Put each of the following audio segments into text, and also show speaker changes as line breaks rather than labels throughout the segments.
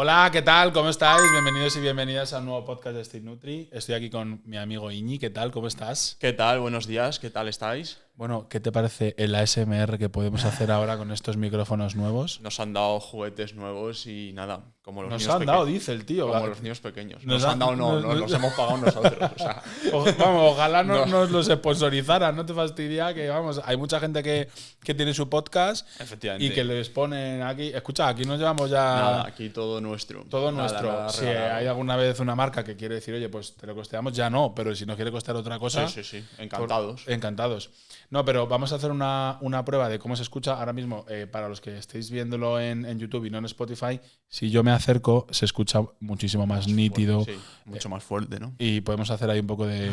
Hola, ¿qué tal? ¿Cómo estáis? Bienvenidos y bienvenidas a un nuevo podcast de Steve Nutri. Estoy aquí con mi amigo Iñi. ¿Qué tal? ¿Cómo estás?
¿Qué tal? Buenos días, ¿qué tal estáis?
Bueno, ¿qué te parece el ASMR que podemos hacer ahora con estos micrófonos nuevos?
Nos han dado juguetes nuevos y nada, como los
Nos
niños
han dado,
pequeños.
dice el tío.
Como los niños pequeños.
Nos
Nos han dado, no, los hemos pagado nosotros. O sea,
Vamos, ojalá
no.
nos los sponsorizaran, no te fastidia que, vamos, hay mucha gente que tiene su podcast
Efectivamente.
y que les ponen aquí. Escucha, aquí nos llevamos ya
Nada, aquí todo nuestro.
todo
Nada,
nuestro.
nada
Si
regalado.
hay alguna vez una marca que quiere decir, oye, pues te lo costeamos, ya no, pero si nos quiere costar otra cosa,
Sí. Encantados.
encantados. No, pero vamos a hacer una prueba de cómo se escucha ahora mismo. Para los que estéis viéndolo en YouTube y no en Spotify, si yo me acerco, se escucha muchísimo más nítido.
Sí, mucho más fuerte, ¿no?
Y podemos hacer ahí un poco de.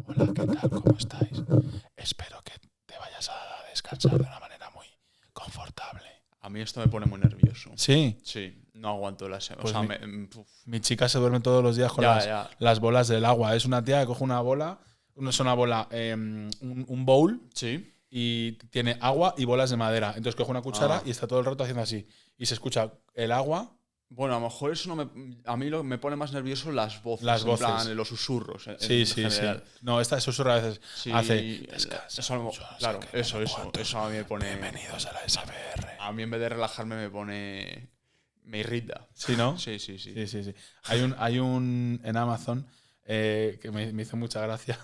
Hola, ¿qué tal? ¿Cómo estáis? Espero que te vayas a descansar de una manera muy confortable.
A mí esto me pone muy nervioso.
Sí.
Sí, no aguanto la semana.
Pues
o sea,
uf. Mi chica se duerme todos los días con las bolas del agua. Es una tía que coge una bola, no es una bola, un bowl.
Sí.
Y tiene agua y bolas de madera. Entonces coge una cuchara y está todo el rato haciendo así. Y se escucha el agua.
Bueno, a lo mejor eso no a mí me pone más nervioso las voces.
Las voces.
En plan, los susurros.
Sí. No, esta susurra a veces
Sí,
hace.
Claro, eso a mí me pone.
Bienvenidos a la SMR.
A mí en vez de relajarme me pone. Me irrita.
¿Sí, no?
Sí.
Sí. Hay un en Amazon que me hizo mucha gracia.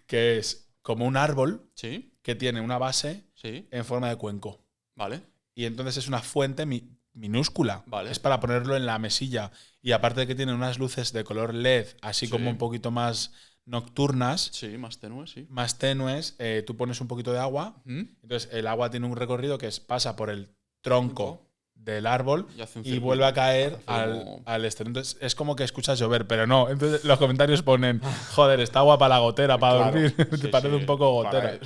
Que es como un árbol
Sí.
que tiene una base
Sí.
en forma de cuenco.
Vale.
Y entonces es una fuente minúscula.
Vale.
Es para ponerlo en la mesilla. Y aparte de que tiene unas luces de color LED, así como un poquito más nocturnas,
Sí, más tenue, sí.
más tenues, tú pones un poquito de agua. Entonces el agua tiene un recorrido que pasa por el tronco del árbol y vuelve a caer al exterior. Entonces es como que escuchas llover, pero no. Entonces los comentarios ponen, joder, está agua para la gotera, para dormir. Te parece un poco gotera.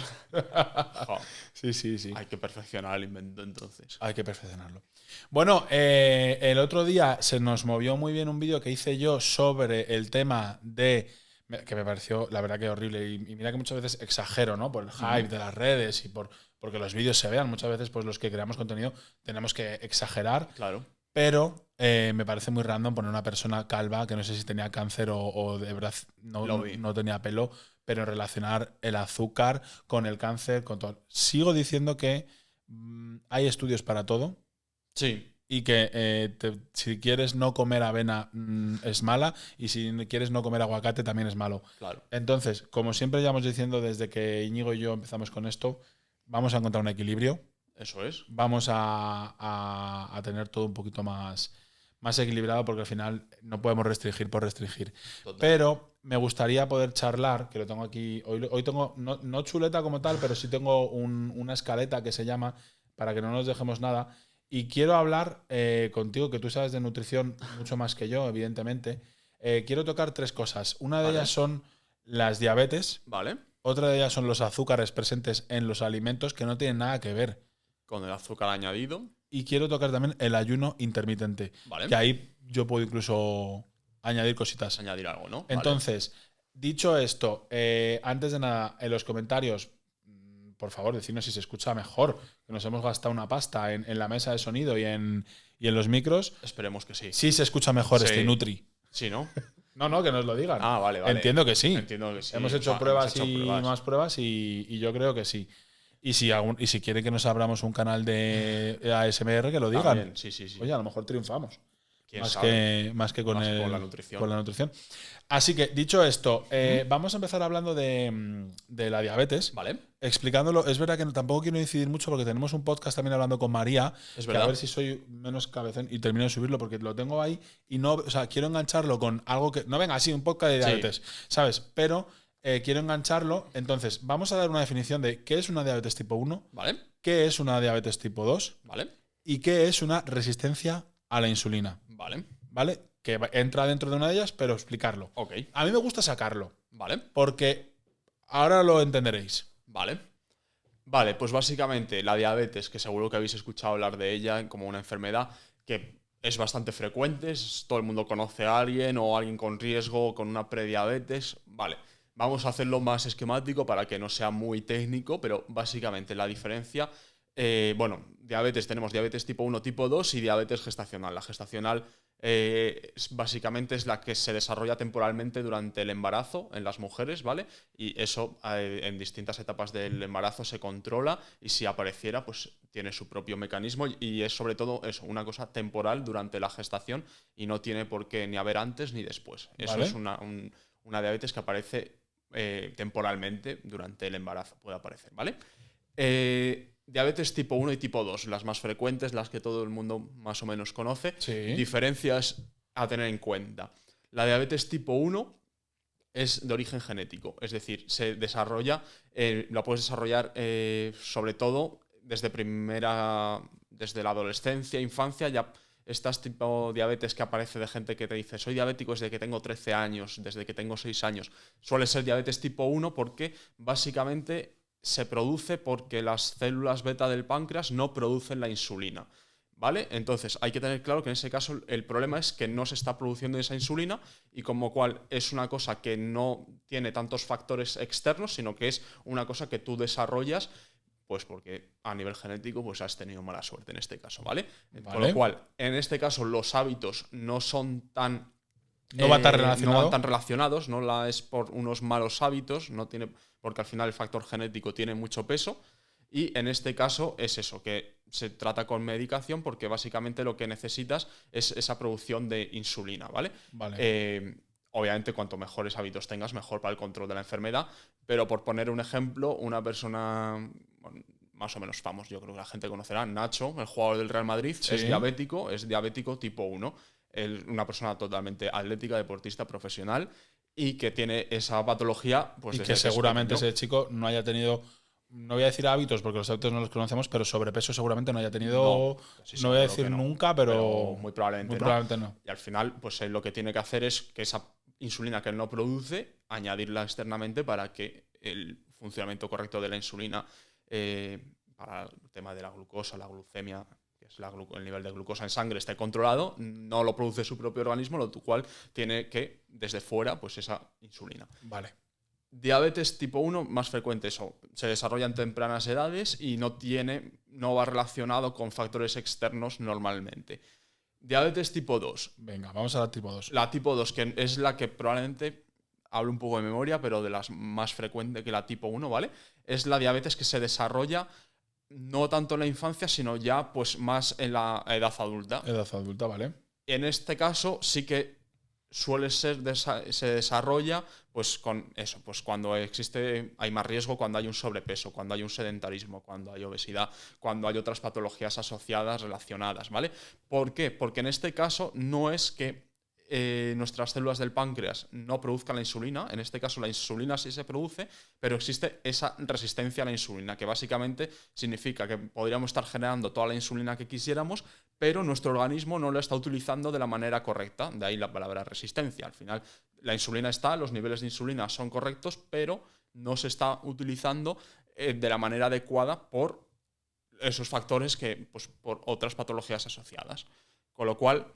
Sí.
Hay que perfeccionar el invento entonces.
Hay que perfeccionarlo. Bueno, el otro día se nos movió muy bien un vídeo que hice yo sobre el tema de. Que me pareció, la verdad, que horrible. Y mira que muchas veces exagero, ¿no? Por el hype de las redes y porque los vídeos se vean. Muchas veces, pues los que creamos contenido tenemos que exagerar.
Claro.
Pero me parece muy random poner una persona calva que no sé si tenía cáncer o de verdad no tenía pelo, pero relacionar el azúcar con el cáncer, con todo. Sigo diciendo que hay estudios para todo.
Sí.
Y que si quieres no comer avena es mala y si quieres no comer aguacate también es malo.
Claro.
Entonces, como siempre llevamos diciendo desde que Íñigo y yo empezamos con esto, vamos a encontrar un equilibrio.
Eso es.
Vamos a tener todo un poquito más equilibrado porque al final no podemos restringir por restringir.
Total.
Pero me gustaría poder charlar, que lo tengo aquí, hoy tengo, no chuleta como tal, pero sí tengo una escaleta que se llama, para que no nos dejemos nada. Y quiero hablar contigo, que tú sabes de nutrición mucho más que yo, evidentemente. Quiero tocar tres cosas. Una de ellas son las diabetes.
Vale.
Otra de ellas son los azúcares presentes en los alimentos que no tienen nada que ver
con el azúcar añadido.
Y quiero tocar también el ayuno intermitente.
Vale.
Que ahí yo puedo incluso añadir cositas.
Añadir algo, ¿no?
Entonces, dicho esto, antes de nada, en los comentarios, por favor, decidnos si se escucha mejor. Que nos hemos gastado una pasta en la mesa de sonido y en los micros.
Esperemos que sí.
Sí se escucha mejor este Nutri.
Sí, ¿no?
No, que nos lo digan.
Ah, vale.
Entiendo que sí.
Entiendo que sí.
Hemos hecho pruebas y más pruebas y yo creo que sí. Y si quieren que nos abramos un canal de ASMR, que lo digan.
También, sí.
Oye, a lo mejor triunfamos. Más que con la nutrición. Así que, dicho esto, vamos a empezar hablando de la diabetes.
Vale.
Explicándolo. Es verdad que tampoco quiero incidir mucho porque tenemos un podcast también hablando con María.
Es verdad.
A ver si soy menos cabezón y termino de subirlo porque lo tengo ahí y no, o sea, quiero engancharlo con algo que. No venga así, un podcast de diabetes, ¿sabes? Pero quiero engancharlo. Entonces, vamos a dar una definición de qué es una diabetes tipo 1,
¿vale?
Qué es una diabetes tipo 2,
¿vale?
Y qué es una resistencia a la insulina. ¿Vale? Que entra dentro de una de ellas, pero explicarlo.
Ok.
A mí me gusta sacarlo.
Vale.
Porque ahora lo entenderéis.
Vale, pues básicamente la diabetes, que seguro que habéis escuchado hablar de ella como una enfermedad que es bastante frecuente, todo el mundo conoce a alguien o alguien con riesgo con una prediabetes. Vale, vamos a hacerlo más esquemático para que no sea muy técnico, pero básicamente la diferencia Bueno, diabetes, tenemos diabetes tipo 1, tipo 2 y diabetes gestacional. La gestacional básicamente es la que se desarrolla temporalmente durante el embarazo en las mujeres, ¿vale? Y eso en distintas etapas del embarazo se controla y si apareciera, pues tiene su propio mecanismo y es sobre todo eso, una cosa temporal durante la gestación y no tiene por qué ni haber antes ni después. Eso
¿Vale?
es una diabetes que aparece temporalmente durante el embarazo, puede aparecer, ¿vale? Diabetes tipo 1 y tipo 2, las más frecuentes, las que todo el mundo más o menos conoce.
Sí.
Diferencias a tener en cuenta. La diabetes tipo 1 es de origen genético, es decir, se desarrolla, la puedes desarrollar sobre todo desde la adolescencia, infancia, ya estas tipo diabetes que aparece de gente que te dice soy diabético desde que tengo 13 años, desde que tengo 6 años. Suele ser diabetes tipo 1 porque básicamente se produce porque las células beta del páncreas no producen la insulina, ¿vale? Entonces hay que tener claro que en ese caso el problema es que no se está produciendo esa insulina y como cual es una cosa que no tiene tantos factores externos, sino que es una cosa que tú desarrollas pues porque a nivel genético pues has tenido mala suerte en este caso, ¿vale? Con lo cual, en este caso los hábitos no son tan
No va tan
no
relacionado.
van tan relacionados, no la es por unos malos hábitos, no tiene, porque al final el factor genético tiene mucho peso. Y en este caso es eso, que se trata con medicación porque básicamente lo que necesitas es esa producción de insulina, ¿vale?
Vale.
Obviamente, cuanto mejores hábitos tengas, mejor para el control de la enfermedad. Pero por poner un ejemplo, una persona bueno, más o menos famosa, yo creo que la gente conocerá, Nacho, el jugador del Real Madrid,
Sí.
es diabético tipo 1. Una persona totalmente atlética, deportista, profesional y que tiene esa patología. Pues
Y
desde
que seguramente
es pequeño.
ese chico no haya tenido, no voy a decir hábitos porque los hábitos no los conocemos, pero sobrepeso seguramente no haya
No,
tenido,
casi
no voy a
seguro
decir
que no.
nunca,
Pero
pero
muy probablemente
muy
no.
probablemente no.
Y al final, pues él lo que tiene que hacer es que esa insulina que él no produce, añadirla externamente para que el funcionamiento correcto de la insulina para el tema de la glucosa, la glucemia, que es el nivel de glucosa en sangre, esté controlado, no lo produce su propio organismo, lo cual tiene que, desde fuera, pues esa insulina.
Vale.
Diabetes tipo 1, más frecuente eso, se desarrolla en tempranas edades y no va relacionado con factores externos normalmente. Diabetes tipo 2.
Venga, vamos a la tipo 2.
La tipo 2, que es la que probablemente, hablo un poco de memoria, pero de las más frecuentes que la tipo 1, ¿vale? Es la diabetes que se desarrolla no tanto en la infancia, sino ya pues más en la edad adulta.
Edad adulta, vale.
En este caso sí que se desarrolla pues con eso, pues cuando hay más riesgo, cuando hay un sobrepeso, cuando hay un sedentarismo, cuando hay obesidad, cuando hay otras patologías asociadas relacionadas, ¿vale? ¿Por qué? Porque en este caso no es que nuestras células del páncreas no produzcan la insulina, en este caso la insulina sí se produce, pero existe esa resistencia a la insulina, que básicamente significa que podríamos estar generando toda la insulina que quisiéramos, pero nuestro organismo no la está utilizando de la manera correcta, de ahí la palabra resistencia. Al final la insulina está, los niveles de insulina son correctos, pero no se está utilizando de la manera adecuada por esos factores pues, por otras patologías asociadas. Con lo cual,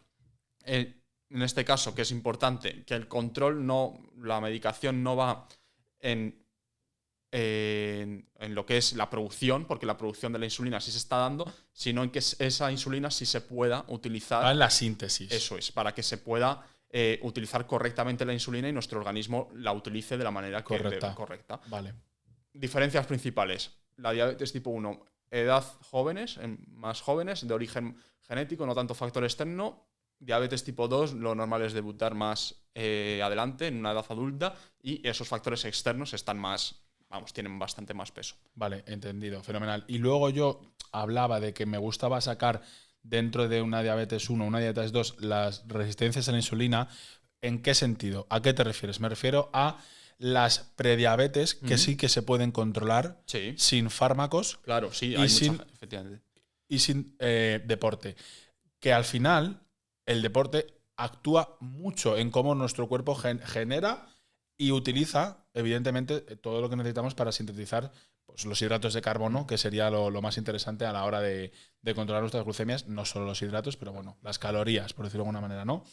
en este caso, que es importante, que el control la medicación no va en lo que es la producción, porque la producción de la insulina sí se está dando, sino en que esa insulina sí se pueda utilizar.
Va en la síntesis.
Eso es, para que se pueda utilizar correctamente la insulina y nuestro organismo la utilice de la manera correcta.
Vale.
Diferencias principales. La diabetes tipo 1, edad más jóvenes, de origen genético, no tanto factor externo. Diabetes tipo 2, lo normal es debutar más adelante, en una edad adulta, y esos factores externos tienen bastante más peso.
Vale, entendido, fenomenal. Y luego yo hablaba de que me gustaba sacar dentro de una diabetes 1, una diabetes 2, las resistencias a la insulina. ¿En qué sentido? ¿A qué te refieres? Me refiero a las prediabetes que sí que se pueden controlar sin fármacos.
Claro, sí, efectivamente.
Y sin deporte. Que al final el deporte actúa mucho en cómo nuestro cuerpo genera y utiliza, evidentemente, todo lo que necesitamos para sintetizar pues, los hidratos de carbono, que sería lo más interesante a la hora de controlar nuestras glucemias, no solo los hidratos, pero bueno, las calorías, por decirlo de alguna manera, ¿no?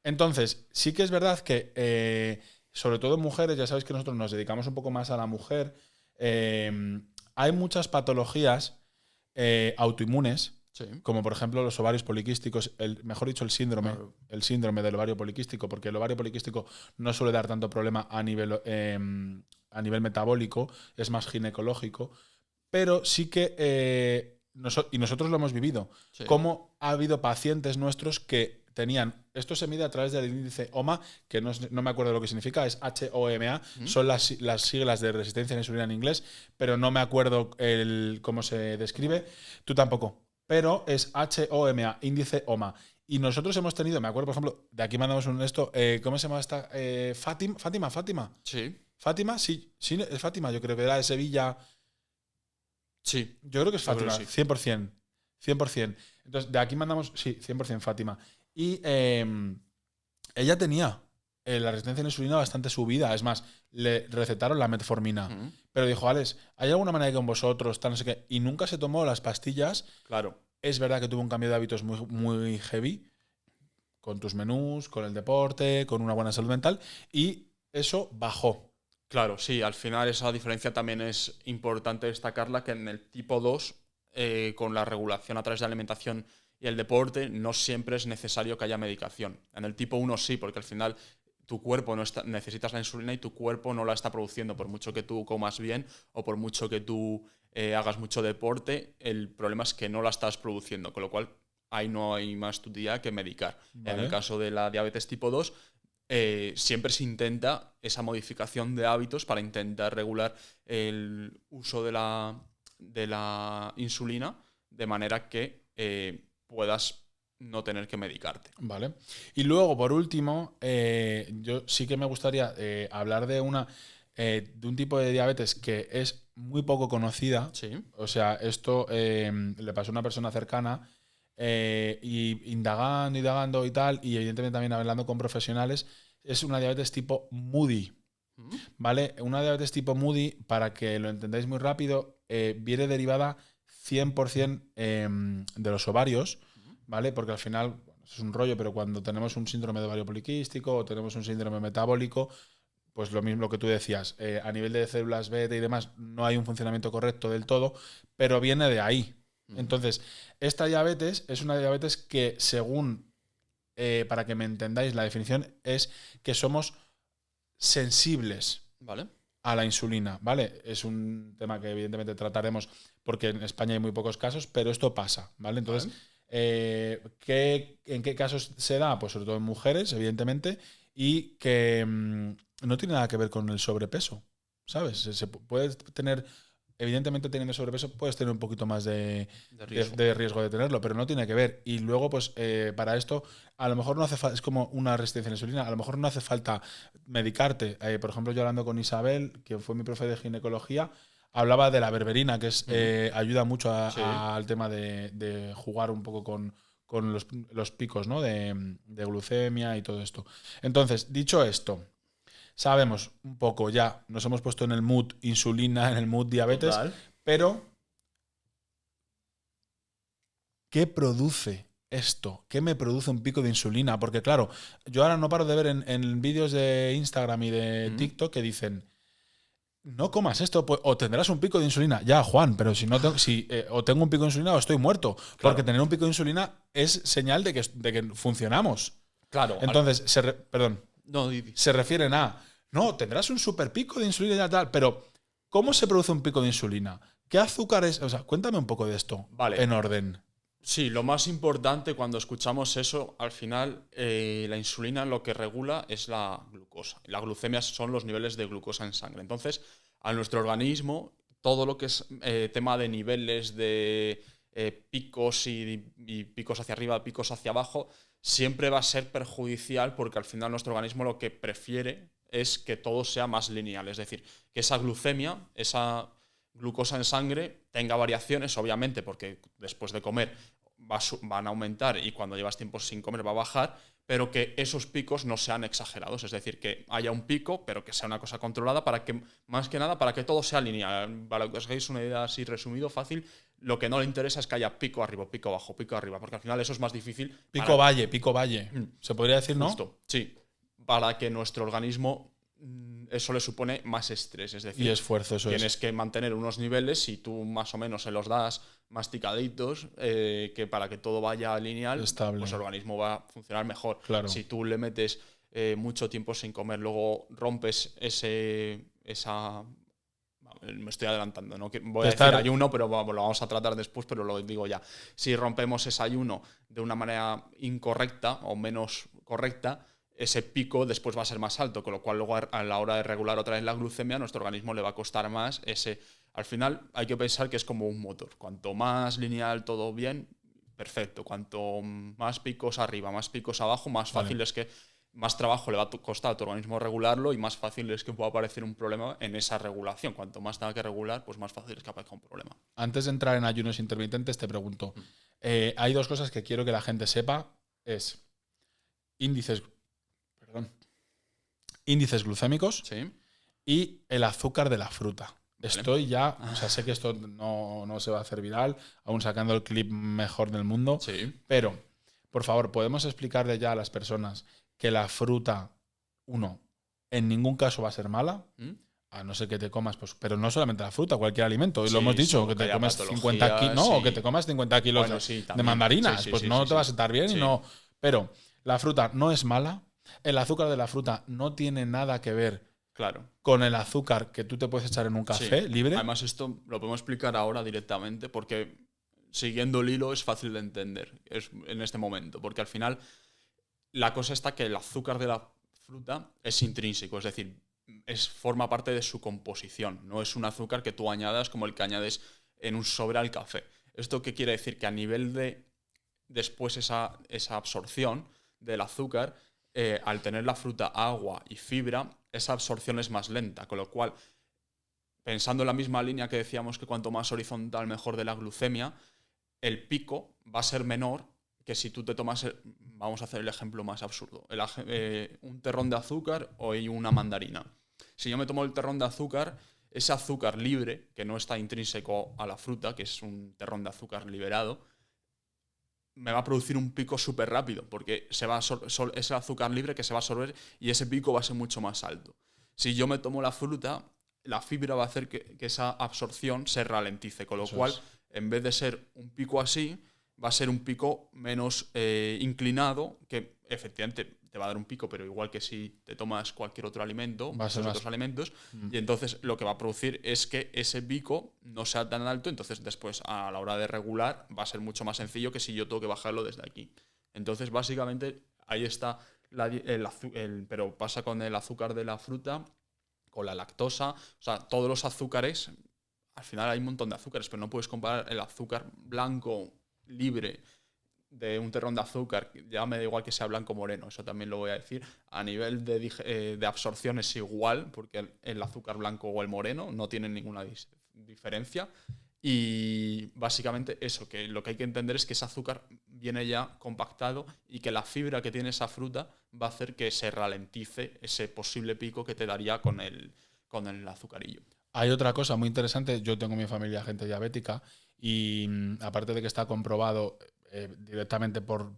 Entonces, sí que es verdad que, sobre todo en mujeres, ya sabéis que nosotros nos dedicamos un poco más a la mujer, hay muchas patologías autoinmunes,
Sí.
como por ejemplo los ovarios poliquísticos, mejor dicho, el síndrome,
Claro.
el síndrome del ovario poliquístico, porque el ovario poliquístico no suele dar tanto problema a nivel metabólico, es más ginecológico, pero sí que, y nosotros lo hemos vivido,
Sí.
cómo ha habido pacientes nuestros que tenían, esto se mide a través del índice OMA, que no me acuerdo lo que significa, es HOMA, son las siglas de resistencia a la insulina en inglés, pero no me acuerdo cómo se describe, tú tampoco, pero es HOMA, índice OMA. Y nosotros hemos tenido, me acuerdo, por ejemplo, de aquí mandamos un esto, ¿cómo se llama esta? Fátima.
Sí.
Fátima, sí, es Fátima, yo creo que era de Sevilla.
Sí.
Yo creo que es
Yo creo
Fátima,
que sí.
100%. 100%. Entonces, de aquí mandamos, sí, 100% Fátima. Y ella tenía la resistencia a la insulina bastante subida. Es más, le recetaron la metformina. Pero dijo, Alex, ¿hay alguna manera que con vosotros, tal, no sé qué? Y nunca se tomó las pastillas.
Claro.
Es verdad que tuvo un cambio de hábitos muy, muy heavy, con tus menús, con el deporte, con una buena salud mental. Y eso bajó.
Claro, sí, al final esa diferencia también es importante destacarla, que en el tipo 2, con la regulación a través de la alimentación y el deporte, no siempre es necesario que haya medicación. En el tipo 1 sí, porque al final tu cuerpo necesitas la insulina y tu cuerpo no la está produciendo, por mucho que tú comas bien o por mucho que tú hagas mucho deporte, el problema es que no la estás produciendo, con lo cual ahí no hay más tu día que medicar.
¿Vale?
En el caso de la diabetes tipo 2, siempre se intenta esa modificación de hábitos para intentar regular el uso de la insulina de manera que puedas no tener que medicarte.
Vale. Y luego, por último, yo sí que me gustaría hablar de un tipo de diabetes que es muy poco conocida.
Sí.
O sea, esto le pasó a una persona cercana y indagando y tal, y evidentemente también hablando con profesionales, es una diabetes tipo Moody. ¿Vale? Una diabetes tipo Moody, para que lo entendáis muy rápido, viene derivada 100% de los ovarios, ¿vale? Porque al final es un rollo, pero cuando tenemos un síndrome de ovario poliquístico o tenemos un síndrome metabólico, pues lo mismo que tú decías, a nivel de células beta y demás, no hay un funcionamiento correcto del todo, pero viene de ahí. Entonces, esta diabetes es una diabetes que, según, para que me entendáis, la definición es que somos sensibles
¿Vale?
a la insulina, ¿vale? Es un tema que evidentemente trataremos porque en España hay muy pocos casos, pero esto pasa, ¿vale? Entonces, ¿en qué casos se da? Pues sobre todo en mujeres, evidentemente, y que no tiene nada que ver con el sobrepeso, ¿sabes? Se puede tener, evidentemente teniendo sobrepeso puedes tener un poquito más de riesgo de tenerlo, pero no tiene que ver. Y luego, pues para esto, a lo mejor no hace falta, es como una resistencia a la insulina, a lo mejor no hace falta medicarte. Por ejemplo, yo hablando con Isabel, que fue mi profe de ginecología, hablaba de la berberina, que es, ayuda mucho al tema de jugar un poco con los picos, ¿no? de glucemia y todo esto. Entonces, dicho esto, sabemos un poco ya, nos hemos puesto en el mood insulina, en el mood diabetes,
Total.
pero ¿qué produce esto? ¿Qué me produce un pico de insulina? Porque claro, yo ahora no paro de ver en vídeos de Instagram y de TikTok que dicen, no comas esto, pues, o tendrás un pico de insulina. Ya, Juan, pero si no tengo, o tengo un pico de insulina o estoy muerto.
Claro.
Porque tener un pico de insulina es señal de que funcionamos.
Claro.
Entonces, perdón,
No,
se refieren a, no, tendrás un super pico de insulina y tal, pero ¿cómo se produce un pico de insulina? ¿Qué azúcares? O sea, cuéntame un poco de esto,
Vale.
en orden.
Sí, lo más importante cuando escuchamos eso, al final la insulina lo que regula es la glucosa. La glucemia son los niveles de glucosa en sangre. Entonces, a nuestro organismo, todo lo que es tema de niveles de picos y picos hacia arriba, picos hacia abajo, siempre va a ser perjudicial porque al final nuestro organismo lo que prefiere es que todo sea más lineal. Es decir, que esa glucemia, esa glucosa en sangre tenga variaciones, obviamente, porque después de comer van a aumentar y cuando llevas tiempo sin comer va a bajar, pero que esos picos no sean exagerados, es decir, que haya un pico, pero que sea una cosa controlada para que, más que nada, para que todo sea lineal. Para que os hagáis una idea así resumido, fácil, lo que no le interesa es que haya pico arriba, pico abajo, pico arriba, porque al final eso es más difícil.
Pico valle. Se podría decir, ¿no?
Justo, sí. Para que nuestro organismo eso le supone más estrés, es decir,
y esfuerzo, eso
tienes que mantener unos niveles y tú más o menos se los das masticaditos, que para que todo vaya lineal,
Estable.
pues el organismo va a funcionar mejor.
Claro.
Si tú le metes mucho tiempo sin comer, luego rompes esa... Me estoy adelantando, no voy a decir ayuno, pero vamos, lo vamos a tratar después, pero lo digo ya. Si rompemos ese ayuno de una manera incorrecta o menos correcta, ese pico después va a ser más alto, con lo cual luego a la hora de regular otra vez la glucemia, a nuestro organismo le va a costar más ese... Al final hay que pensar que es como un motor. Cuanto más lineal todo bien, perfecto. Cuanto más picos arriba, más picos abajo, más fácil es que más trabajo le va a costar a tu organismo regularlo y más fácil es que pueda aparecer un problema en esa regulación. Cuanto más tenga que regular, pues más fácil es que aparezca un problema.
Antes de entrar en ayunos intermitentes, te pregunto, hay dos cosas que quiero que la gente sepa. Es índices glucémicos y el azúcar de la fruta. Vale. Estoy ya, o sea, sé que esto no se va a hacer viral, aún sacando el clip mejor del mundo, pero, por favor, ¿podemos explicarle ya a las personas que la fruta, en ningún caso va a ser mala? A no ser que te comas, pues, pero no solamente la fruta, cualquier alimento. Y lo hemos dicho, que te comes 50 kilos, o que te comas 50 kilos de mandarinas, pues no te va a sentar bien y no. Pero la fruta no es mala, el azúcar de la fruta no tiene nada que ver con el azúcar que tú te puedes echar en un café libre.
Además, esto lo podemos explicar ahora directamente porque siguiendo el hilo es fácil de entender en este momento. Porque al final la cosa está que el azúcar de la fruta es intrínseco, es decir, forma parte de su composición. No es un azúcar que tú añadas como el que añades en un sobre al café. ¿Esto qué quiere decir? Que a nivel de después esa absorción del azúcar, al tener la fruta agua y fibra, esa absorción es más lenta, con lo cual, pensando en la misma línea que decíamos que cuanto más horizontal mejor de la glucemia, el pico va a ser menor que si tú te tomas, vamos a hacer el ejemplo más absurdo, un terrón de azúcar o una mandarina. Si yo me tomo el terrón de azúcar, ese azúcar libre, que no está intrínseco a la fruta, que es un terrón de azúcar liberado, me va a producir un pico súper rápido, porque es el azúcar libre que se va a absorber y ese pico va a ser mucho más alto. Si yo me tomo la fruta, la fibra va a hacer que esa absorción se ralentice, con lo cual, en vez de ser un pico así, va a ser un pico menos inclinado, que efectivamente te va a dar un pico, pero igual que si te tomas cualquier otro alimento, otros alimentos, y entonces lo que va a producir es que ese pico no sea tan alto, entonces después a la hora de regular va a ser mucho más sencillo que si yo tengo que bajarlo desde aquí. Entonces básicamente ahí está pero pasa con el azúcar de la fruta, con la lactosa, o sea, todos los azúcares, al final hay un montón de azúcares, pero no puedes comparar el azúcar blanco libre de un terrón de azúcar, ya me da igual que sea blanco o moreno, eso también lo voy a decir, a nivel de absorción es igual, porque el azúcar blanco o el moreno no tienen ninguna diferencia, y básicamente eso, que lo que hay que entender es que ese azúcar viene ya compactado y que la fibra que tiene esa fruta va a hacer que se ralentice ese posible pico que te daría con el azucarillo.
Hay otra cosa muy interesante, yo tengo en mi familia gente diabética y aparte de que está comprobado directamente por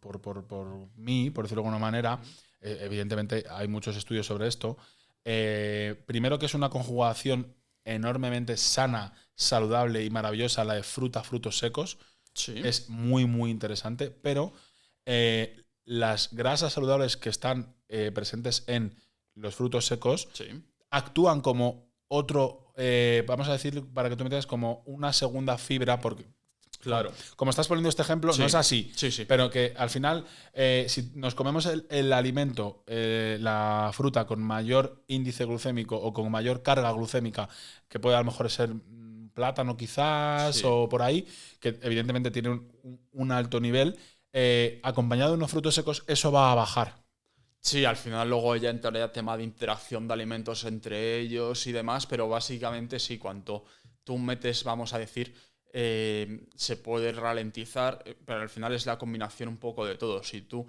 mí, por decirlo de alguna manera, evidentemente hay muchos estudios sobre esto. Primero que es una conjugación enormemente sana, saludable y maravillosa la de frutos secos. Es muy, muy interesante, pero las grasas saludables que están presentes en los frutos secos actúan como otro, vamos a decir, para que tú me entiendas, como una segunda fibra, porque
claro,
como estás poniendo este ejemplo, no es así, pero que al final, si nos comemos el alimento, la fruta con mayor índice glucémico o con mayor carga glucémica, que puede a lo mejor ser plátano quizás o por ahí, que evidentemente tiene un alto nivel, acompañado de unos frutos secos, eso va a bajar.
Sí, al final luego ya entraría el tema de interacción de alimentos entre ellos y demás, pero básicamente sí, cuanto tú metes, vamos a decir, se puede ralentizar, pero al final es la combinación un poco de todo. Si tú,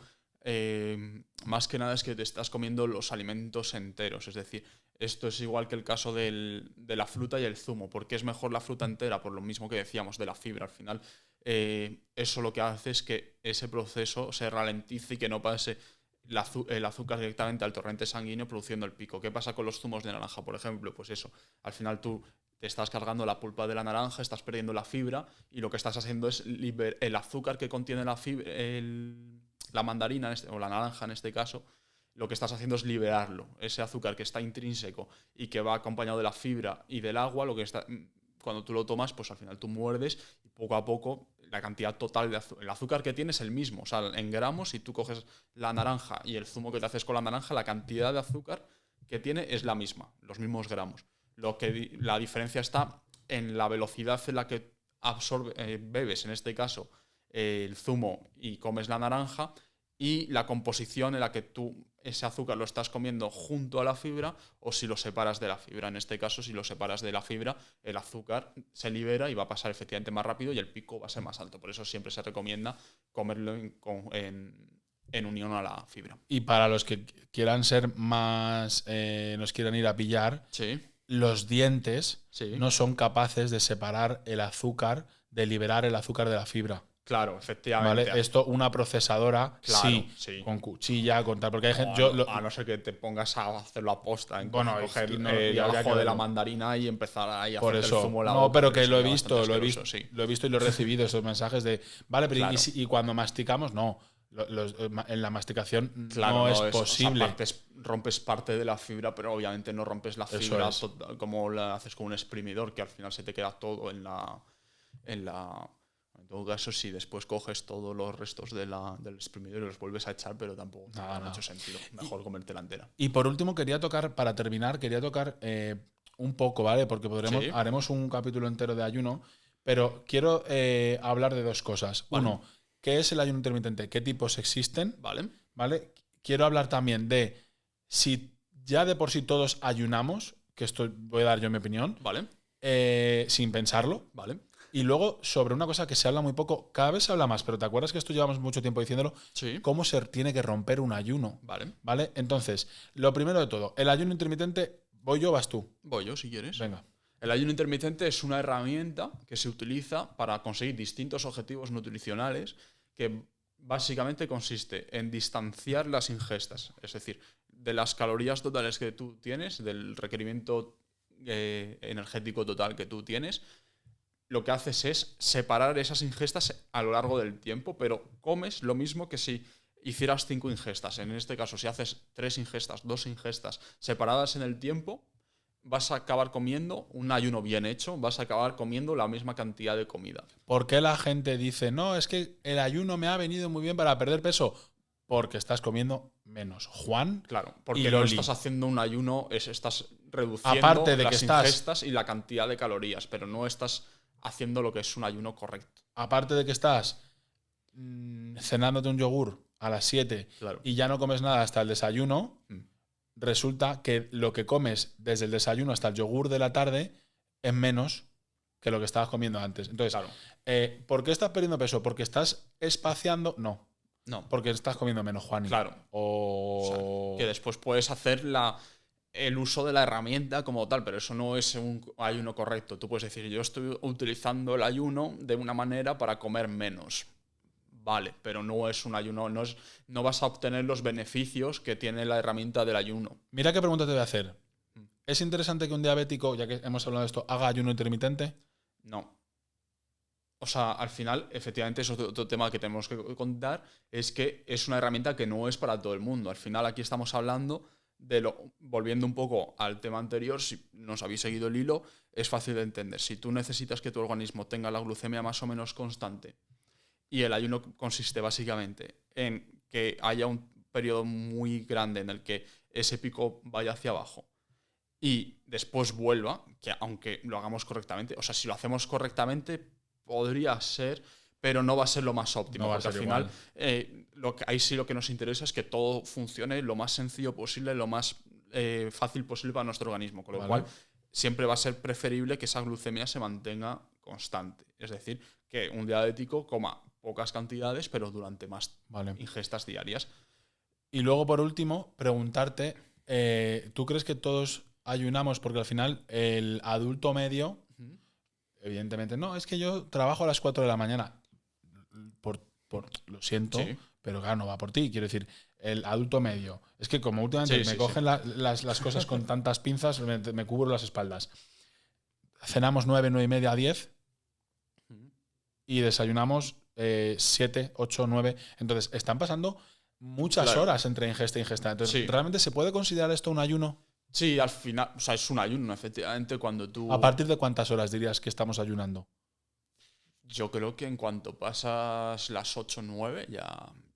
más que nada es que te estás comiendo los alimentos enteros, es decir, esto es igual que el caso de la fruta y el zumo. ¿Por qué es mejor la fruta entera? Por lo mismo que decíamos de la fibra. Al final, eso lo que hace es que ese proceso se ralentice y que no pase el azúcar directamente al torrente sanguíneo produciendo el pico. ¿Qué pasa con los zumos de naranja, por ejemplo? Pues eso, al final tú te estás cargando la pulpa de la naranja, estás perdiendo la fibra y lo que estás haciendo es el azúcar que contiene la mandarina o la naranja en este caso, lo que estás haciendo es liberarlo. Ese azúcar que está intrínseco y que va acompañado de la fibra y del agua, cuando tú lo tomas, pues al final tú muerdes y poco a poco la cantidad total de el azúcar que tienes es el mismo. O sea, en gramos, si tú coges la naranja y el zumo que te haces con la naranja, la cantidad de azúcar que tiene es la misma, los mismos gramos. La diferencia está en la velocidad en la que bebes, en este caso, el zumo y comes la naranja, y la composición en la que tú ese azúcar lo estás comiendo junto a la fibra o si lo separas de la fibra. En este caso, si lo separas de la fibra, el azúcar se libera y va a pasar efectivamente más rápido y el pico va a ser más alto. Por eso siempre se recomienda comerlo en unión a la fibra.
Y para los que quieran ser más, nos quieran ir a pillar,
Sí.
Los dientes
Sí.
no son capaces de separar el azúcar, de liberar el azúcar de la fibra.
Claro, efectivamente.
¿Vale? Esto, una procesadora,
Claro,
sí, con cuchilla, con tal. Porque hay gente.
A no ser que te pongas a hacerlo a posta, en
Bueno,
coger
y
abajo de la mandarina y empezar ahí a
por
hacer
eso.
el zumo en la
No,
boca,
pero que lo he
sería
visto,
bastante
lo he
asqueroso,
visto,
sí.
lo he visto y lo he recibido, esos mensajes de. Vale, pero
Claro.
y cuando masticamos, no. En la masticación
Claro,
no es posible.
O sea, rompes parte de la fibra, pero obviamente no rompes la fibra
es.
como la haces con un exprimidor, que al final se te queda todo en la. En todo caso, si después coges todos los restos del exprimidor y los vuelves a echar, pero tampoco tiene mucho sentido. Mejor comértela entera.
Y por último, para terminar, quería tocar un poco, ¿vale? Porque haremos un capítulo entero de ayuno, pero quiero hablar de dos cosas.
Vale.
Uno, ¿qué es el ayuno intermitente? ¿Qué tipos existen?
Vale.
Quiero hablar también de si ya de por sí todos ayunamos, que esto voy a dar yo mi opinión,
Vale.
Sin pensarlo.
Vale.
Y luego, sobre una cosa que se habla muy poco, cada vez se habla más, pero ¿te acuerdas que esto llevamos mucho tiempo diciéndolo?
Sí.
¿Cómo se tiene que romper un ayuno?
Vale.
Entonces, lo primero de todo, el ayuno intermitente, ¿voy yo o vas tú?
Voy yo, si quieres.
Venga.
El ayuno intermitente es una herramienta que se utiliza para conseguir distintos objetivos nutricionales que básicamente consiste en distanciar las ingestas, es decir, de las calorías totales que tú tienes, del requerimiento energético total que tú tienes. Lo que haces es separar esas ingestas a lo largo del tiempo, pero comes lo mismo que si hicieras 5 ingestas. En este caso, si haces 3 ingestas, 2 ingestas separadas en el tiempo, vas a acabar comiendo un ayuno bien hecho, vas a acabar comiendo la misma cantidad de comida.
¿Por qué la gente dice, no, es que el ayuno me ha venido muy bien para perder peso? Porque estás comiendo menos. Juan.
Claro, porque
y
no
Loli.
estás haciendo un ayuno, estás reduciendo
Aparte de
las
que
ingestas y la cantidad de calorías, pero no estás haciendo lo que es un ayuno correcto.
Aparte de que estás cenándote un yogur a las 7 y ya no comes nada hasta el desayuno, resulta que lo que comes desde el desayuno hasta el yogur de la tarde es menos que lo que estabas comiendo antes. Entonces, ¿por qué estás perdiendo peso? ¿Porque estás espaciando? No. Porque estás comiendo menos, Juan.
Claro. O sea, que después puedes hacer el uso de la herramienta como tal, pero eso no es un ayuno correcto. Tú puedes decir, yo estoy utilizando el ayuno de una manera para comer menos. Vale, pero no es un ayuno, no vas a obtener los beneficios que tiene la herramienta del ayuno.
Mira qué pregunta te voy a hacer. ¿Es interesante que un diabético, ya que hemos hablado de esto, haga ayuno intermitente?
No. O sea, al final, efectivamente, es otro tema que tenemos que contar, es que es una herramienta que no es para todo el mundo. Al final, aquí estamos hablando volviendo un poco al tema anterior, si nos habéis seguido el hilo, es fácil de entender. Si tú necesitas que tu organismo tenga la glucemia más o menos constante y el ayuno consiste básicamente en que haya un periodo muy grande en el que ese pico vaya hacia abajo y después vuelva, que aunque lo hagamos correctamente, o sea, si lo hacemos correctamente podría ser, pero no va a ser lo más óptimo, porque al final ahí sí lo que nos interesa es que todo funcione lo más sencillo posible, lo más fácil posible para nuestro organismo, con lo cual siempre va a ser preferible que esa glucemia se mantenga constante, es decir, que un diabético coma pocas cantidades, pero durante más ingestas diarias.
Y luego, por último, preguntarte, ¿tú crees que todos ayunamos? Porque al final el adulto medio, evidentemente, no, es que yo trabajo a las 4 de la mañana. Lo siento, pero claro, no va por ti. Quiero decir, el adulto medio. Es que como últimamente me cogen las cosas con tantas pinzas, me cubro las espaldas. cenamos 9, 9 y media, 10 y desayunamos 7, 8, 9. Entonces, están pasando muchas horas entre ingesta e ingesta. Entonces, ¿realmente se puede considerar esto un ayuno?
Sí, al final, o sea, es un ayuno, efectivamente, cuando tú…
¿A partir de cuántas horas dirías que estamos ayunando?
Yo creo que en cuanto pasas las 8 o 9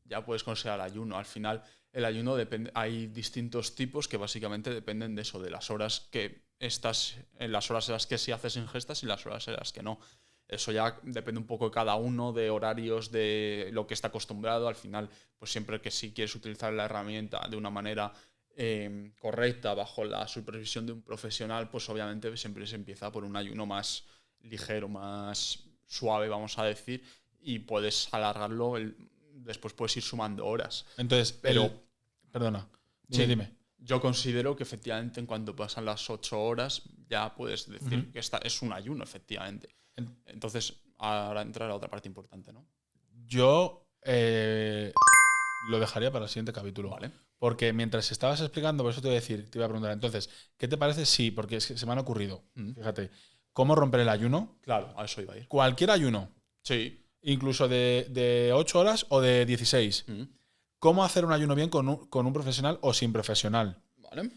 ya puedes considerar ayuno. Al final, el ayuno depende, hay distintos tipos que básicamente dependen de eso, de las horas que estás, en las horas en las que sí haces ingestas y las horas en las que no. Eso ya depende un poco de cada uno, de horarios, de lo que está acostumbrado. Al final, pues siempre que sí quieres utilizar la herramienta de una manera correcta, bajo la supervisión de un profesional, pues obviamente siempre se empieza por un ayuno más ligero, más suave, vamos a decir, y puedes alargarlo, después puedes ir sumando horas.
Entonces, perdona, dime.
Yo considero que efectivamente en cuanto pasan las 8 horas ya puedes decir que es un ayuno, efectivamente. Entonces, ahora entra la otra parte importante, ¿no?
Yo lo dejaría para el siguiente capítulo.
Vale.
Porque mientras estabas explicando, por eso te iba a preguntar, entonces, ¿qué te parece? Sí, porque es que se me han ocurrido. Fíjate, ¿cómo romper el ayuno?
Claro, a eso iba a ir.
Cualquier ayuno.
Sí.
Incluso de 8 horas o de 16. ¿Cómo hacer un ayuno bien con un profesional o sin profesional?
Vale.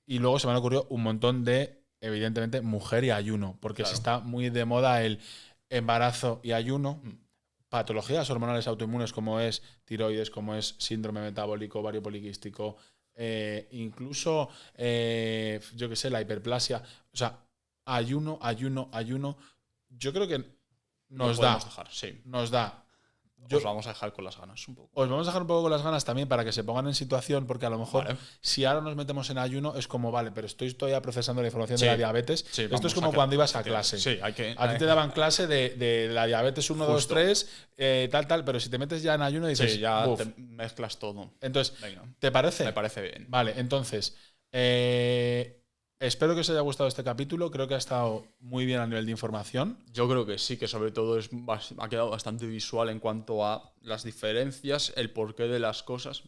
Y luego se me han ocurrido un montón de, evidentemente, mujer y ayuno. Porque se está muy de moda el embarazo y ayuno. Patologías hormonales autoinmunes como es tiroides, como es síndrome metabólico, ovario poliquístico, incluso, yo qué sé, la hiperplasia. O sea, ayuno. Yo creo que nos da.
Dejar, sí.
Nos da.
Os vamos a dejar con las ganas un poco.
Os vamos a dejar un poco con las ganas también para que se pongan en situación, porque a lo mejor si ahora nos metemos en ayuno es como, vale, pero estoy todavía procesando la información de la diabetes.
Sí,
esto es como cuando ibas a clase.
Sí,
a ti te daban clase de la diabetes 1, 2, 3, tal, pero si te metes ya en ayuno dices…
Sí, ya te mezclas todo.
Entonces, ¿te parece?
Me parece bien.
Vale, entonces… espero que os haya gustado este capítulo. Creo que ha estado muy bien a nivel de información.
Yo creo que sí, que sobre todo ha quedado bastante visual en cuanto a las diferencias, el porqué de las cosas.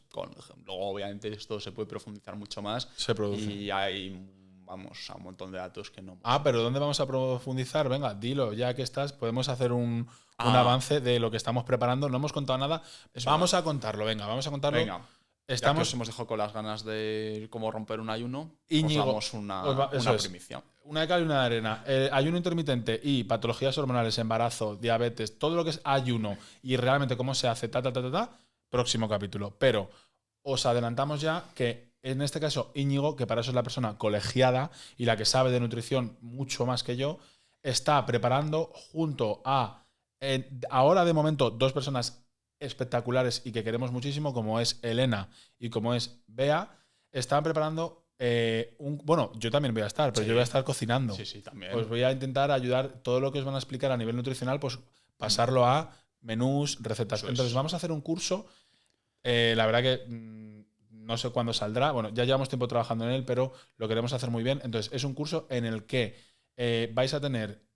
Luego, obviamente, esto se puede profundizar mucho más.
Se produce.
Y hay, vamos, a un montón de datos que no…
pero ¿dónde vamos a profundizar? Venga, dilo, ya que estás, podemos hacer un avance de lo que estamos preparando. No hemos contado nada. Vamos a contarlo, vamos a contarlo.
Venga. Ya que os hemos dejado con las ganas de cómo romper un ayuno,
Íñigo,
os damos una primicia.
Una de cal y una de arena. Ayuno intermitente y patologías hormonales, embarazo, diabetes, todo lo que es ayuno y realmente cómo se hace, próximo capítulo. Pero os adelantamos ya que en este caso Íñigo, que para eso es la persona colegiada y la que sabe de nutrición mucho más que yo, está preparando junto a, ahora de momento, 2 personas espectaculares y que queremos muchísimo, como es Elena y como es Bea, están preparando bueno, yo también voy a estar, pero yo voy a estar cocinando.
Sí, también.
Pues voy a intentar ayudar todo lo que os van a explicar a nivel nutricional, pues pasarlo a menús, recetas. Entonces vamos a hacer un curso, la verdad que no sé cuándo saldrá, bueno, ya llevamos tiempo trabajando en él, pero lo queremos hacer muy bien. Entonces es un curso en el que vais a tener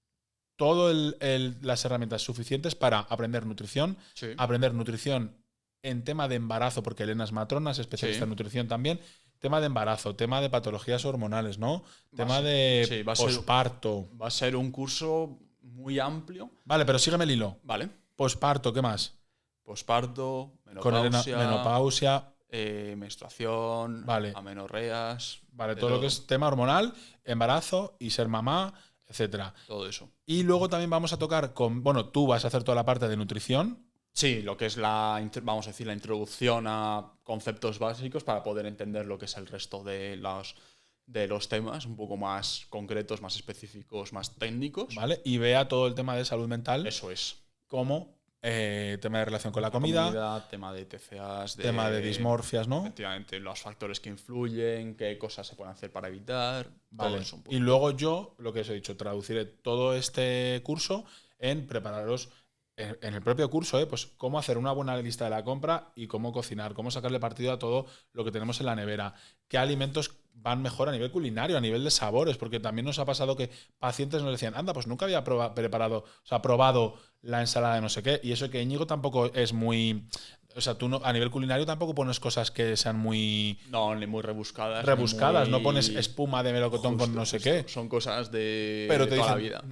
todas las herramientas suficientes para aprender nutrición, aprender nutrición en tema de embarazo, porque Elena es matrona, es especialista en nutrición también, tema de embarazo, tema de patologías hormonales, ¿no? Tema de posparto.
Va a ser un curso muy amplio.
Vale, pero sígueme el hilo.
Vale.
Posparto, ¿qué más?
Posparto,
menopausia,
menstruación, amenorreas.
Vale, todo lo que es tema hormonal, embarazo y ser mamá, etcétera.
Todo eso.
Y luego también vamos a tocar tú vas a hacer toda la parte de nutrición.
Sí, lo que es vamos a decir, la introducción a conceptos básicos para poder entender lo que es el resto de los temas, un poco más concretos, más específicos, más técnicos.
Vale, y vea todo el tema de salud mental.
Eso es.
Como tema de relación con la comida,
tema de TCAs,
tema de dismorfias, ¿no?
Efectivamente, los factores que influyen, qué cosas se pueden hacer para evitar.
Vale.
Todo eso un poco.
Y luego yo, lo que os he dicho, traduciré todo este curso en prepararos en el propio curso, pues cómo hacer una buena lista de la compra y cómo cocinar, cómo sacarle partido a todo lo que tenemos en la nevera, qué alimentos van mejor a nivel culinario, a nivel de sabores, porque también nos ha pasado que pacientes nos decían, anda, pues nunca había probado la ensalada de no sé qué, y eso que Íñigo tampoco es muy… O sea, tú no, a nivel culinario tampoco pones cosas que sean muy
No, ni muy rebuscadas.
rebuscadas,
ni muy...
no pones espuma de melocotón con no sé qué.
Son cosas de
Pero te
toda la
dicen,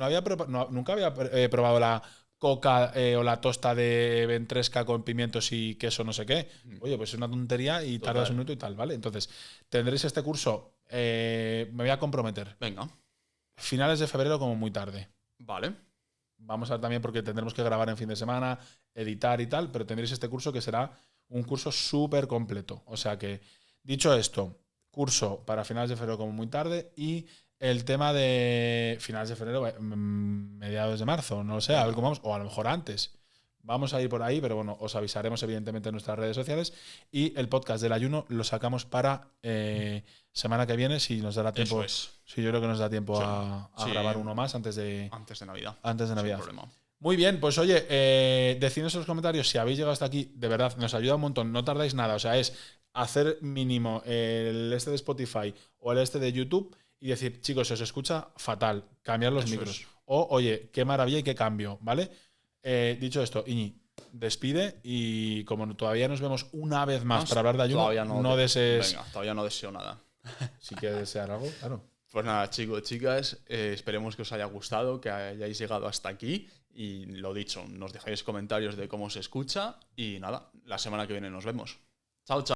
vida.
nunca había probado la coca o la tosta de ventresca con pimientos y queso no sé qué. Oye, pues es una tontería y
Total.
tardas un minuto y tal, ¿vale? Entonces, tendréis este curso, me voy a comprometer.
Venga,
Finales de febrero como muy tarde.
vale.
Vamos a ver también porque tendremos que grabar en fin de semana, editar y tal, pero tendréis este curso que será un curso súper completo. O sea que, dicho esto, curso para finales de febrero como muy tarde y el tema de finales de febrero, mediados de marzo, no lo sé, a ver cómo vamos, o a lo mejor antes. Vamos a ir por ahí, pero bueno, os avisaremos evidentemente en nuestras redes sociales y el podcast del ayuno lo sacamos para semana que viene si nos dará tiempo.
Eso es.
Sí, yo creo que nos da tiempo
Sí.
a
Sí.
grabar uno más antes de
Navidad.
Antes de Navidad.
Sin problema.
Muy bien, pues oye, decidnos en los comentarios si habéis llegado hasta aquí, de verdad, nos ayuda un montón, no tardáis nada, o sea, es hacer mínimo el este de Spotify o el este de YouTube y decir, chicos, se os escucha fatal, cambiar los
Eso
micros.
es.
O, oye, qué maravilla y qué cambio, ¿vale? Dicho esto, Iñi, despide y como todavía nos vemos una vez más para hablar de ayuno,
Todavía
no desees...
Venga, todavía no deseo nada.
Si quieres desear algo, claro.
Pues nada, chicos, chicas, esperemos que os haya gustado, que hayáis llegado hasta aquí. Y lo dicho, nos dejáis comentarios de cómo se escucha. Y nada, la semana que viene nos vemos. Chao, chao.